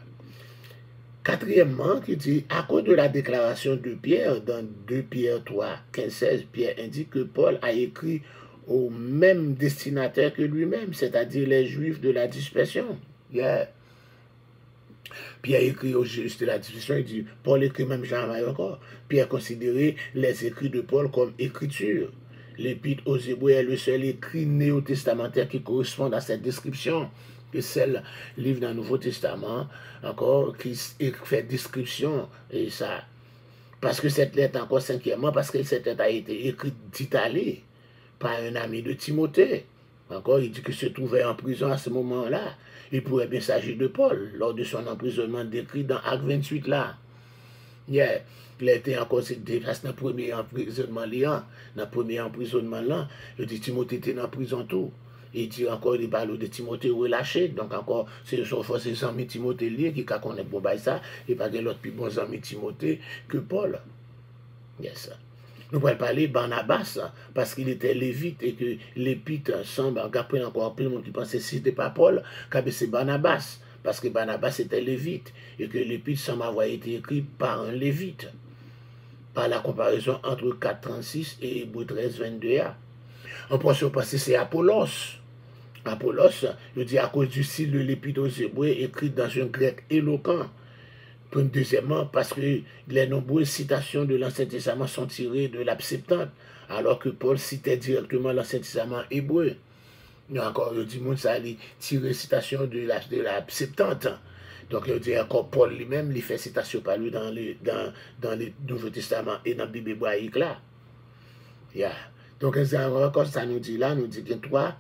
4e, qui dit, à cause de la déclaration de Pierre, dans 2 Pierre 3, 15, 16, Pierre indique que Paul a écrit au même destinataire que lui-même, c'est-à-dire les Juifs de la dispersion. Yeah. Pierre écrit aux Juifs de la dispersion, il dit, Paul écrit même jamais encore. Pierre considérait les écrits de Paul comme écriture. L'Épître aux Hébreux est le seul écrit néo-testamentaire qui correspond à cette description. Que celle livre dans le Nouveau Testament, encore, qui fait description, et ça, parce que cette lettre, encore 5e, parce que cette lettre a été écrite d'Italie par un ami de Timothée. Encore, il dit qu'il se trouvait en prison à ce moment-là. Il pourrait bien s'agir de Paul, lors de son emprisonnement décrit dans Acte 28 là. Yeah. Il a été encore déplacé dans le premier emprisonnement là. Dans le premier emprisonnement là, il dit Timothée était en prison tout. Il dit encore, il parle de Timothée relâché. Donc encore, c'est ses amis Timothée liés qui connaissent bon ça. Et pas que l'autre plus bon ami Timothée que Paul. Yes. Nous pouvons parler Barnabas, parce qu'il était lévite et que l'épître semble, après encore plus de monde qui pensait que ce n'était pas Paul, que c'est Barnabas, parce que Barnabas était lévite et que l'épître semble avoir été écrit par un lévite. Par la comparaison entre 4.36 et Hébreux 13.22. On peut se penser c'est Apollos. Apollos, je dis à cause du style de l'épître aux Hébreux écrit dans un grec éloquent. Deuxièmement, parce que les nombreuses citations de l'Ancien Testament sont tirées de la Septante, alors que Paul citait directement l'Ancien Testament hébreu. Il y a encore, je dis, ça allait tirer citation de la Septante. Donc, je dis encore, Paul lui-même, il fait citation par lui dans le Nouveau Testament et dans la Bible hébraïque là. Yeah. Donc, encore, ça nous dit là, nous dit qu'il y a 3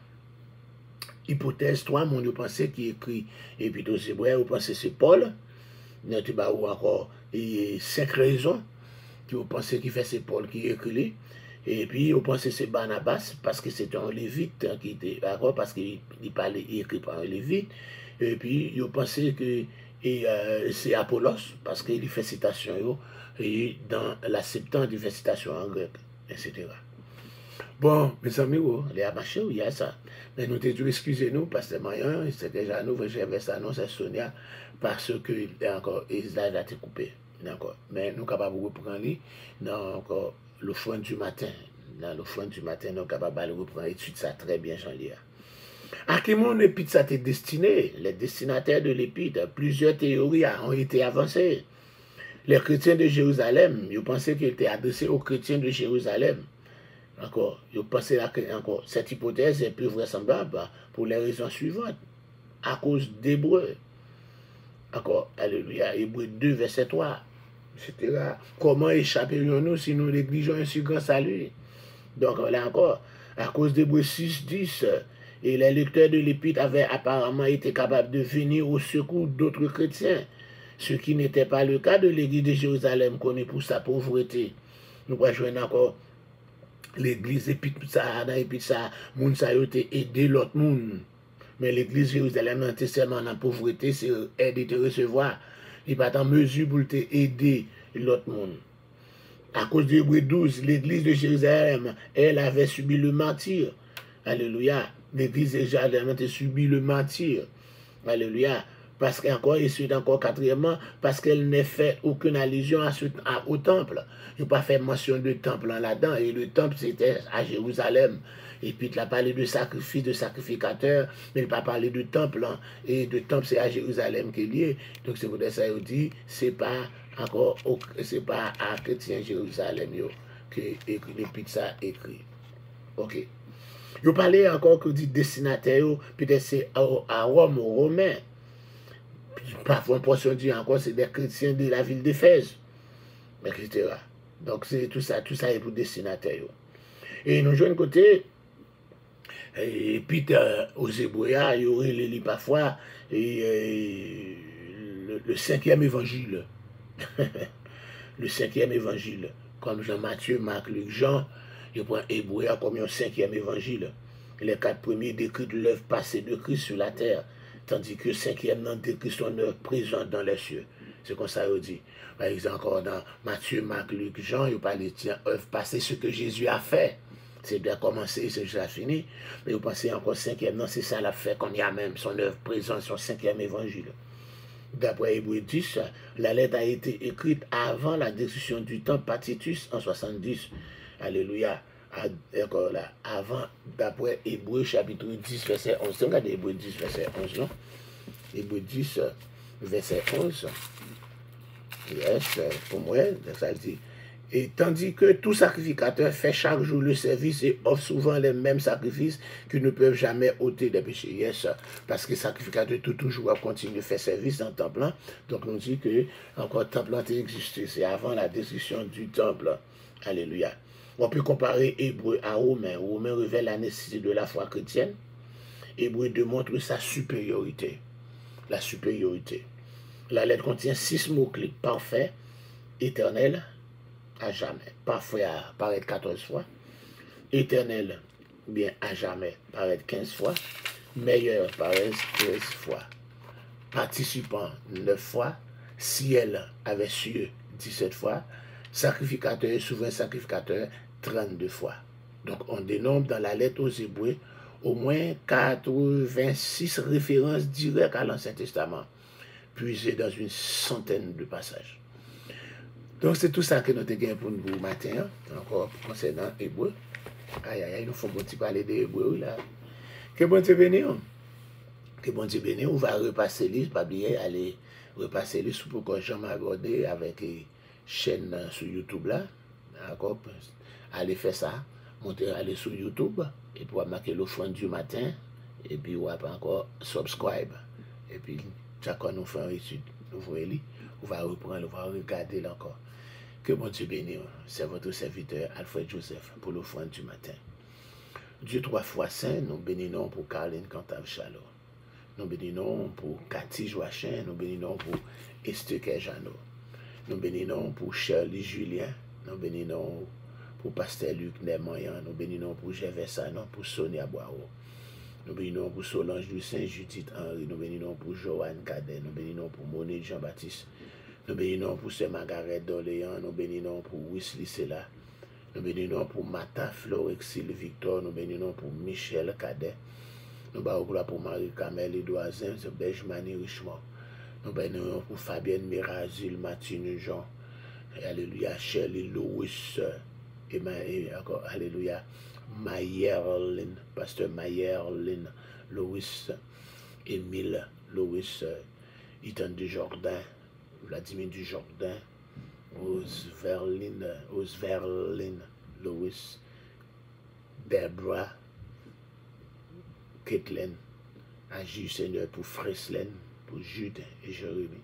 hypothèses, 3 mondes pensés qui écrit, et puis aux Hébreux, vous pensez c'est Paul. Nous avons encore 5 raisons que vous pensez qu'il fait c'est Paul qui écrit. Et puis vous pensez c'est Barnabas parce que c'est un lévite qui était d'accord, parce qu'il parlait écrit par un lévite. Et puis vous pensez que c'est Apollos parce qu'il fait citation et dans la Septante il fait citation en grec, etc. Bon, mes amis, les amarchés, il y a ça. Mais nous devons excusez-nous, parce que c'est déjà nous, j'avais ça, non, c'est Sonia, parce que encore, Israël a été coupé. D'accord. Mais nous sommes capables de reprendre encore le foin du matin. Dans le foin du matin, nous sommes capables de reprendre étude ça très bien, Jean-Lia. À quel moment l'épître ça été destiné? Les destinataires de l'épître, plusieurs théories ont été avancées. Les chrétiens de Jérusalem, ils pensaient qu'il était adressé aux chrétiens de Jérusalem. Encore, ils pensaient que encore, cette hypothèse est plus vraisemblable pour les raisons suivantes. À cause d'Hébreux. Encore, alléluia, Hébreux 2, verset 3, etc. Comment échapperions-nous si nous négligeons un si grand salut? Donc là encore, à cause d'Hébreux 6, 10, et les lecteurs de l'Épître avaient apparemment été capables de venir au secours d'autres chrétiens, ce qui n'était pas le cas de l'église de Jérusalem, connue pour sa pauvreté. Nous pouvons jouer encore l'église Épître, dans l'Épître, ça, moun sa yote aider l'autre monde. Mais l'église de Jérusalem, non seulement en pauvreté, c'est aider te recevoir. Il n'est pas en mesure pour te aider l'autre monde. À cause de Hébreux 12, l'église de Jérusalem, elle avait subi le martyre. Alléluia. L'église de Jérusalem a subi le martyre. Alléluia. Parce qu'encore, et suite encore quatrièmement, parce qu'elle n'a fait aucune allusion au temple. Il n'a pas fait mention de temple là-dedans. Et le temple, c'était à Jérusalem. Et puis, il a parlé de sacrifice, de sacrificateur, mais il n'a pas parlé de temple. Et de temple, c'est à Jérusalem qu'il est lié. Donc, c'est pour ça qu'il dit, c'est pas encore, c'est pas à chrétien Jérusalem que l'Épître ça écrit. Ok. Il parlait encore que dit destinataire, peut-être c'est à Rome, aux Romains. Parfois, on peut dire encore, c'est des chrétiens de la ville d'Éphèse, etc. Donc, c'est tout ça est pour destinataire. Et nous jouons de côté, et puis aux Hébreux, il y aurait les parfois le 5e évangile. Le 5e évangile. Comme Jean-Matthieu, Marc, Luc, Jean, il prend Hébreux comme un 5e évangile. Les 4 premiers décrivent l'œuvre passée de Christ sur la terre, tandis que le 5e non décrit son œuvre présente dans les cieux. C'est comme ça qu'il dit. Par exemple, encore dans Matthieu, Marc, Luc, Jean, il parle de œuvre passée, ce que Jésus a fait. C'est bien commencé, c'est déjà fini. Mais vous pensez encore 5e, non, c'est ça l'a fait qu'on y a même son œuvre présente, son 5e évangile. D'après Hébreux 10, la lettre a été écrite avant la destruction du temple par Titus en 70. Alléluia. Encore là, avant, d'après Hébreux chapitre 10, verset 11. Regardez Hébreux 10, verset 11, non? Hébreux 10, verset 11. Yes, pour moi, ça dit. Et tandis que tout sacrificateur fait chaque jour le service et offre souvent les mêmes sacrifices qui ne peuvent jamais ôter des péchés. Yes, parce que le sacrificateur toujours continue de faire service dans le temple. Donc on dit que encore le temple a existé. C'est avant la destruction du temple. Alléluia. On peut comparer Hébreux à Romain. Romain révèle la nécessité de la foi chrétienne. Hébreux démontre sa supériorité. La supériorité. La lettre contient 6 mots-clés. Parfait, éternel, à jamais. Parfait apparaît 14 fois. Éternel, bien à jamais, paraît 15 fois. Meilleur paraît 13 fois. Participant 9 fois. Ciel avec cieux 17 fois. Sacrificateur et souverain sacrificateur 32 fois. Donc on dénombre dans la lettre aux Hébreux au moins 86 références directes à l'Ancien Testament, puisées dans une centaine de passages. Donc c'est tout ça que nous avons pour nous matin, hein, encore concernant Hébreux. Aïe, aïe, aïe, il nous faut parler de Hébreux là. Que bon Dieu bénisse. Que bon Dieu bénisse. On va repasser les, pas bien, aller repasser les sous pour que Jean m'a abordé avec chaîne sur YouTube là. D'accord? Allez faire ça. Monter, aller sur YouTube et puis marquer l'offrande du matin. Et puis on va encore subscribe. Et puis, chaque fois nous faisons une étude, nous voyons, on va reprendre, on va regarder là encore. Que bon Dieu bénisse. C'est votre serviteur Alfred Joseph pour l'offrande du matin. Dieu 3 fois saint, nous bénissons pour Caroline Cantave Chalot. Nous bénissons pour Cathy Joachim, nous bénissons pour Esther Kejano. Nous bénissons pour Shirley Julien, nous bénissons pour Pasteur Luc Nemoyan, nous bénissons pour Gervais Sanon, pour Sonia Boao. Nous bénissons pour Solange Lucin, Judith Henry, nous bénissons pour Joanne Cadet, nous bénissons pour Monique Jean-Baptiste, nous bénissons pour Sœur Margaret d'Orléans, nous bénissons pour Wesley Sela, nous bénissons pour Mata Florexil Victor, nous bénissons pour Michel Cadet, nous bénissons pour Marie-Camille Edoazin, Benjamini Richemont, nous bénissons pour Fabienne Mirazil, Martine Jean, alléluia, Shirley Louis, et encore, alléluia, Mayerlin, Pasteur Mayerlin, Louis, Émile, Louis, Ethan Dujardin, Vladimir Dujardin, Osverlin, Louis, Deborah, Caitlin. Agis, Seigneur, pour Freslin, pour Jude et Jérémie.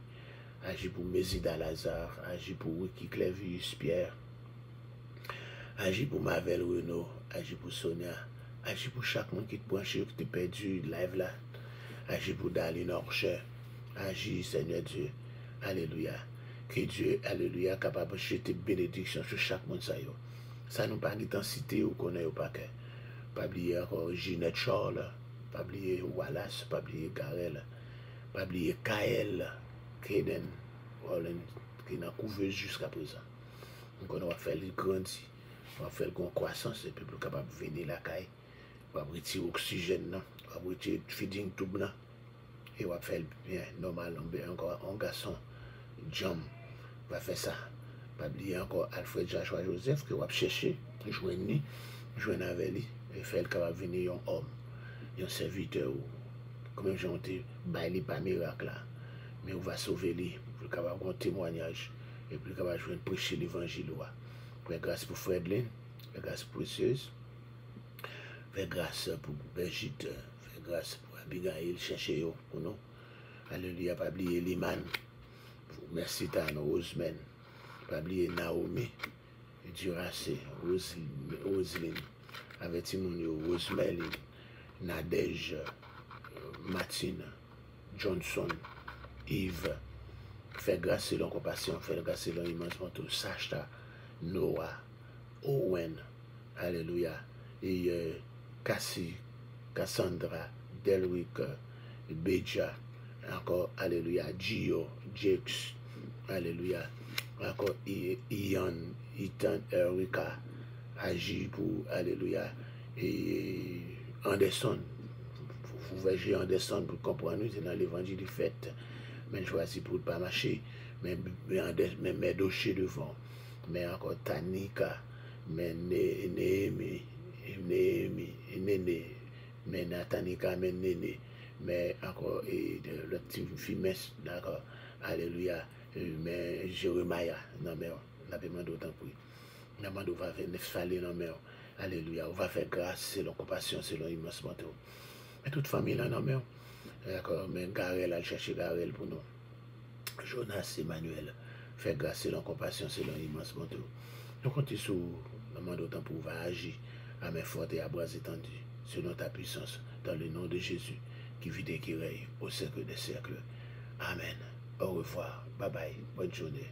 Agis pour Mézida Lazare. Agis pour Wiki Clévius Pierre. Agis pour Mavel Renaud. Agis pour Sonia. Agis pour chaque monde qui te branche, qui te perdu live là. Agis pour Daline Orcher. Agis, Seigneur Dieu. Alléluia. Que Dieu, alléluia, capable de jeter bénédiction sur chaque monde. Ça nous parle d'intensité ou connaît ou pas que. Pas oublier encore Ginette Charles. Pas oublier Wallace. Pas oublier Garel. Pas oublier Kael. Kaden. Qui n'a couveuse jusqu'à présent. Donc on va faire le grandir. On va faire une croissance. Et puis pour capable de venir la caille. On va retirer l'oxygène. On va retirer le feeding tube. Et on va faire bien normal. Encore un garçon. Jam. On va faire ça. Pas oublier encore Alfred Joshua Joseph que on va chercher. Joindre avec lui. Et faire capable de venir un homme. Un serviteur. Comme j'ai dit, il pas miracle là. Mais on va sauver lui. Pour capable de un témoignage. Et puis capable de prêcher l'évangile. Fais grâce pour Fredlin. Fais grâce pour Précieuse. Fais grâce pour Brigitte. Fais grâce pour Abigail. Cherchez pour nous. Alléluia. Pas oublier Liman. Merci Tano. Rosemène. Pas oublier Naomi. Duracé. Roselyne. Avec Timounio. Rosemeline. Nadège. Martine. Johnson. Yves. Fais grâce selon compassion. Fais grâce selon immense manteau. Sachta. Noah. Owen. Alléluia. Et Cassie. Cassandra. Delric. Beja. Encore. Alléluia. Gio. Jakes. Alléluia. Encore Ian. Ethan. Erika. Agi pour. Alléluia. Et Anderson. Vous voyez Anderson pour comprendre. C'est dans l'évangile du fait. Mais choisi pour ne pas marcher. Mais dossiers devant. Mais encore Tanika. Mais Némi. Mais Natanika. Mais Néné. Mais encore le petit fille, d'accord. Alléluia. Mais Jérémia. Non, mais on a demandé autant pour lui. On a demandé on va faire Nefsalé. Non, mais alléluia. On va faire grâce selon compassion, selon immense manteau. Mais toute famille là, non, mais d'accord. Mais Garel, elle cherche Garel pour nous. Jonas Emmanuel. Fait grâce selon compassion, selon immense manteau. Nous comptons sur le monde autant pour pouvoir agir à main forte et à bras étendus, selon ta puissance, dans le nom de Jésus, qui vit et qui règne au siècle des siècles. Amen. Au revoir. Bye bye. Bonne journée.